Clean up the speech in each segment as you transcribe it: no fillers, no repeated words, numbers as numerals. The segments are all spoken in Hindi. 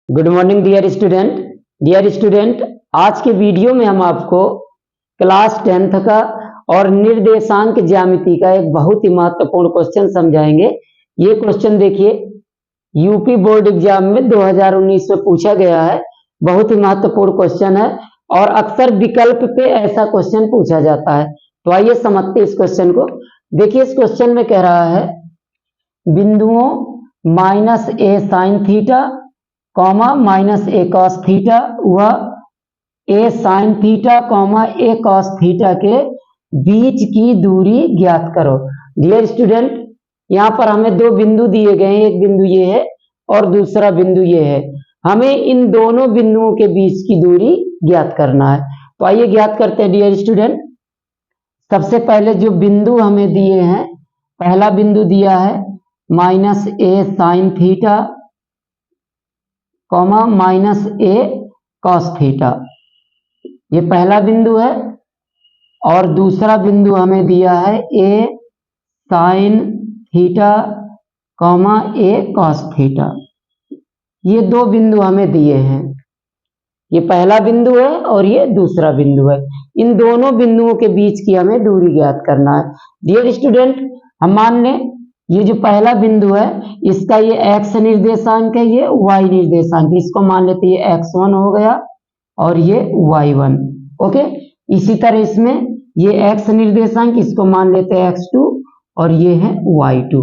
Good morning dear student. आज के वीडियो में हम आपको क्लास 10th का और निर्देशांक ज्यामिति का एक बहुत ही महत्वपूर्ण क्वेश्चन समझाएंगे। ये क्वेश्चन देखिए, यूपी बोर्ड एग्जाम में 2019 में पूछा गया है। बहुत ही महत्वपूर्ण क्वेश्चन है और अक्सर विकल्प पे ऐसा क्वेश्चन पूछा जाता है। तो आइए समझते इस क्वेश्चन को। देखिए, इस क्वेश्चन में कह रहा है बिंदुओं माइनस ए साइन थीटा कॉमा माइनस ए कॉस थीटा व ए साइन थीटा कॉमा ए कॉस थीटा के बीच की दूरी ज्ञात करो। डियर स्टूडेंट, यहाँ पर हमें दो बिंदु दिए गए हैं, एक बिंदु ये है और दूसरा बिंदु ये है। हमें इन दोनों बिंदुओं के बीच की दूरी ज्ञात करना है। तो आइए ज्ञात करते हैं डियर स्टूडेंट। सबसे पहले जो बिंदु हमें दिए हैं, पहला बिंदु दिया है माइनस ए साइन थीटा कॉमा माइनस ए कॉस थीटा, ये पहला बिंदु है। और दूसरा बिंदु हमें दिया है ए साइन थीटा कॉमा ए कॉस थीटा। ये दो बिंदु हमें दिए हैं, ये पहला बिंदु है और ये दूसरा बिंदु है। इन दोनों बिंदुओं के बीच की हमें दूरी ज्ञात करना है। डियर स्टूडेंट, हम मान लें ये जो पहला बिंदु है इसका ये एक्स निर्देशांक है, ये वाई निर्देशांक, इसको मान लेते ये x1 हो गया और ये y1। ओके, इसी तरह इसमें ये x निर्देशांक, इसको मान लेते हैं x2 और ये है y2।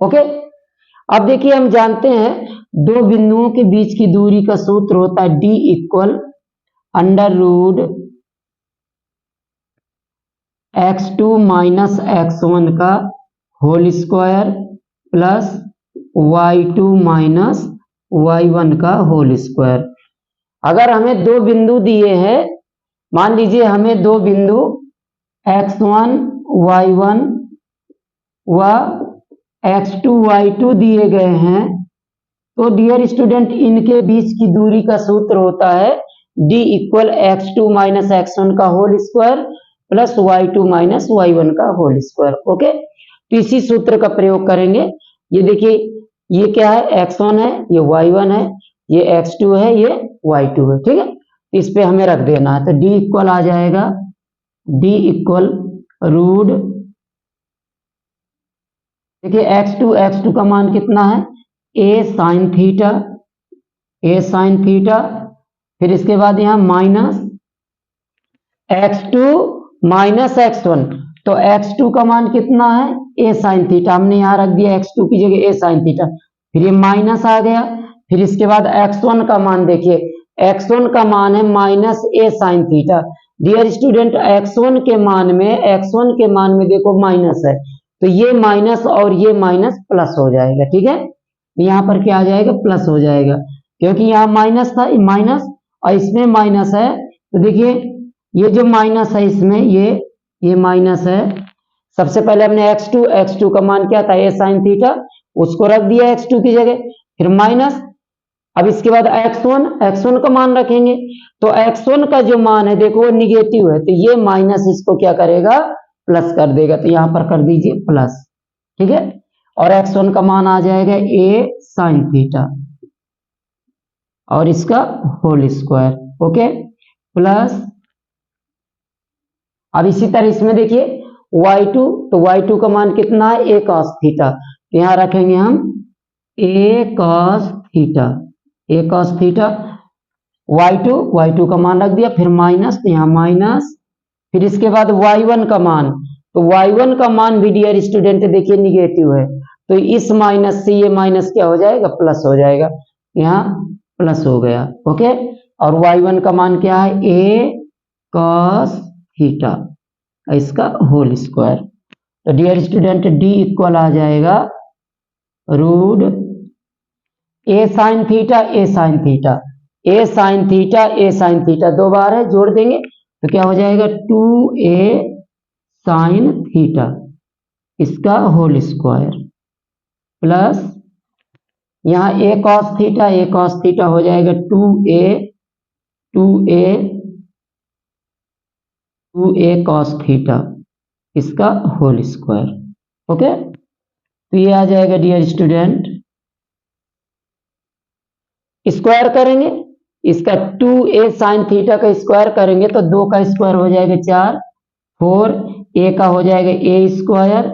ओके, अब देखिए हम जानते हैं दो बिंदुओं के बीच की दूरी का सूत्र होता है d equal under root x2 minus x1 का whole square plus y2 minus y1 का होल स्क्वायर। अगर हमें दो बिंदु दिए हैं, मान लीजिए हमें दो बिंदु x1 y1 व x2 y2 दिए गए हैं, तो डियर स्टूडेंट इनके बीच की दूरी का सूत्र होता है d equal x2 minus x1 का whole square plus y2 minus y1 का होल स्क्वायर। ओके, तो इसी सूत्र का प्रयोग करेंगे। ये देखिए, ये क्या है, x1 है, ये y1 है, ये x2 है, ये y2 है। ठीक है, इस पे हमें रख देना है। तो d इक्वल आ जाएगा d इक्वल रूट, देखिए x2 का मान कितना है, a sine theta, a sine theta, फिर इसके बाद यहाँ माइनस x2 माइनस x1, तो x2 का मान कितना है, a साइन थीटा, हमने यहाँ रख दिया x2 की जगह a साइन थीटा, फिर ये माइनस आ गया। फिर इसके बाद x1 का मान देखिए, x1 का मान है minus a sine theta. Dear student, x1 के मान में देखो माइनस है, तो ये माइनस और ये माइनस प्लस हो जाएगा। ठीक है, यहाँ पर क्या आ जाएगा, प्लस हो जाएगा, क्योंकि यहाँ माइनस था, माइनस और इसमें माइनस है। तो देखिए ये जो माइनस है इसमें ये माइनस है। सबसे पहले हमने x2 का मान क्या था, a साइन थीटा, उसको रख दिया x2 की जगह, फिर माइनस। अब इसके बाद x1 का मान रखेंगे, तो x1 का जो मान है देखो वो निगेटिव है, तो ये माइनस इसको क्या करेगा, प्लस कर देगा। तो यहां पर कर दीजिए प्लस। ठीक है, और x1 का मान आ जाएगा a साइन थीटा और इसका होल स्क्वायर। ओके, प्लस, अब इसी तरह इसमें देखिए y2, तो y2 का मान कितना है, a cos थीटा, तो यहां रखेंगे हम a cos theta, a cos theta, y2 का मान रख दिया, फिर माइनस, तो यहाँ माइनस, फिर इसके बाद y1 का मान, तो y1 का मान भी डियर स्टूडेंट देखिए निगेटिव है, तो इस माइनस से ये माइनस क्या हो जाएगा, प्लस हो जाएगा, यहाँ प्लस हो गया। ओके, और y1 का मान क्या है, a cos थीटा, इसका होल स्क्वायर। तो डियर स्टूडेंट d इक्वल आ जाएगा root a sine theta, a sine theta, a sine theta, a sine theta, दो बार है, जोड़ देंगे तो क्या हो जाएगा, 2a साइन थीटा, इसका होल स्क्वायर, प्लस यहाँ a cos थीटा हो जाएगा 2a cos थीटा, इसका होल स्क्वायर। ओके, तो ये आ जाएगा डियर स्टूडेंट स्क्वायर करेंगे, इसका 2a साइन थीटा का स्क्वायर करेंगे तो 2 का स्क्वायर हो जाएगा 4, 4 a का हो जाएगा a स्क्वायर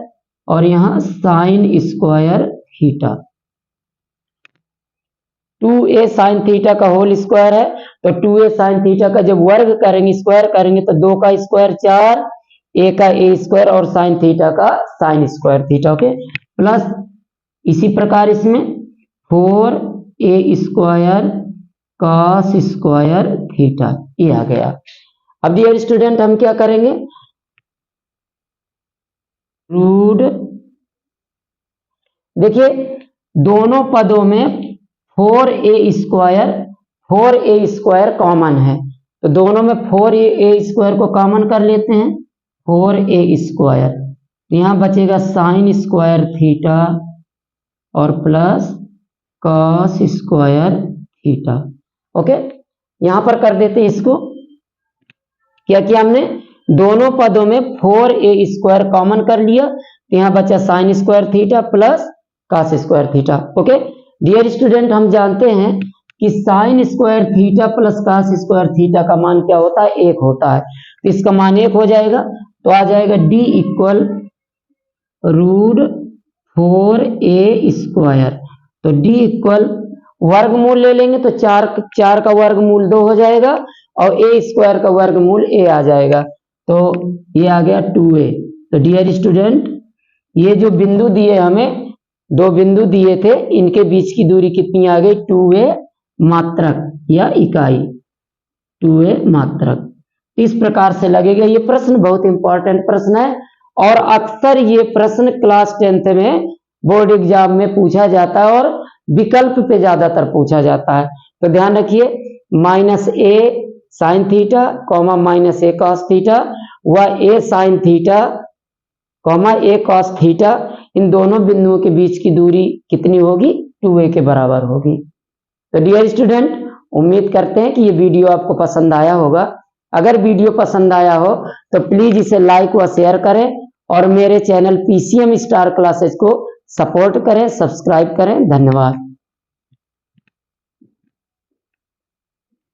और यहाँ sign square theta. 2a sine theta का होल स्क्वायर है तो 2a साइन थीटा का जब वर्ग करेंगे स्क्वायर करेंगे तो 2 का स्क्वायर 4, a का a स्क्वायर और साइन थीटा का sign square theta. Okay, plus इसी प्रकार इसमें 4a square cos square theta, ये आ गया। अब डियर स्टूडेंट हम क्या करेंगे, रूट, देखिए दोनों पदों में 4a स्क्वायर कॉमन है तो दोनों में 4a स्क्वायर को कॉमन कर लेते हैं, 4a स्क्वायर, यहां बचेगा साइन स्क्वायर थीटा और plus cos square theta. Okay, यहां पर कर देते हैं इसको, क्या किया हमने, दोनों पदों में 4a स्क्वायर कॉमन कर लिया तो यहां बचा sine square theta plus cos square theta. Okay dear student, हम जानते हैं कि sine square theta plus cos square theta का मान क्या होता है, 1 होता है, तो इसका मान 1 हो जाएगा तो आ जाएगा d equal root 4a square. तो d इक्वल वर्गमूल ले लेंगे तो 4 का वर्गमूल 2 हो जाएगा और a स्क्वायर का वर्गमूल a आ जाएगा तो ये आ गया 2a। तो डियर स्टूडेंट, ये जो बिंदु दिए हमें, 2 बिंदु दिए थे, इनके बीच की दूरी कितनी आ गई, 2a मात्रक या इकाई, 2a मात्रक। इस प्रकार से लगेगा। ये प्रश्न बहुत इंपॉर्टेंट प्रश्न है और अक्सर ये प्रश्न क्लास 10th में बोर्ड एग्जाम में पूछा जाता है और विकल्प पे ज्यादातर पूछा जाता है। तो ध्यान रखिए, -a sine theta comma -a cos theta व a sine theta comma a cos theta, इन दोनों बिंदुओं के बीच की दूरी कितनी होगी, 2a के बराबर होगी। तो डियर स्टूडेंट, उम्मीद करते हैं कि ये वीडियो आपको पसंद आया होगा। अगर वीडियो पसंद आया हो तो प्लीज इसे लाइक व शेयर करें और मेरे चैनल PCM स्टार क्लासेस को सपोर्ट करें, सब्सक्राइब करें। धन्यवाद।